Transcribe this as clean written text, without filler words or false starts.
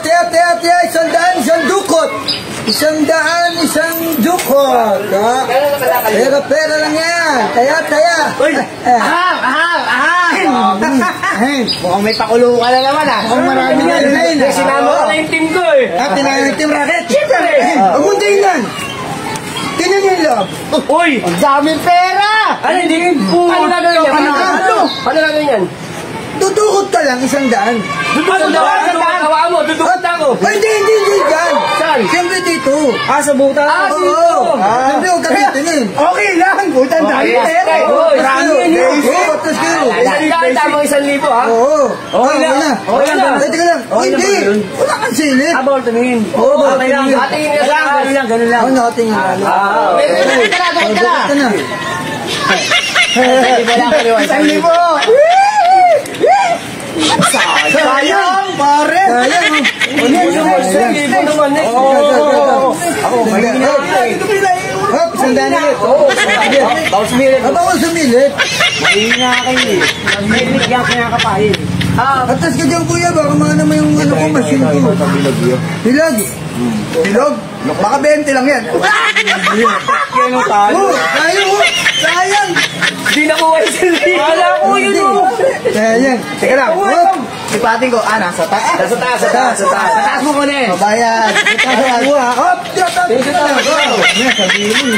Tiya, 100, isang dukot. 100, isang dukot. Pera lang yan. Taya. Uy! Mukhang may pakulo ka na naman ah. Mukhang marami nga rin. Sinama ko na yung team ko eh. Tinanong yung team racket. Siyempre! Huwag mong tingnan. Tingnan niyo yung loob. Uy! Ang daming pera! Ano hindi? Paano gagawin yan? Paano gagawin yan? Dudukot ka lang, 100. Ano daw? Hawaan mo, dudukot na ako. Ay, hindi dyan. Saan? Siyempre dito. Sa buta? Oo. Siyempre huwag ka titingin. Okay lang, butan dami pera. Marami yan yun. Tapos kayo. Tama 1,000 ha? Oo. Okay na. Okay lang. Teka lang. Hindi. Wala kang silip. Bawal tumingin. Oo, bawal Okay lang. tumingin. Ganun lang. Ako nakatingin. Ito na. 1,000. Sayang, pare. Sayang. Ako, may Hop, 100 ulit. Bawal sumilip. Bawal sumilip. mahina kayo eh. May bigyan kinakapahin. Atas ka dyan, kuya. Baka maana mo yung ano ko, machine ko. Hilag. Hilag? Baka 20 lang yan. Yan ang talo. Sayang. Hindi nakuha yung 1,000. Wala ko yun o. Sayang. Teka lang. Sipatin ko. Nasa taas. Sa taas mo ko na eh. Babayad. Hop, tiyatap. Sabihin mo,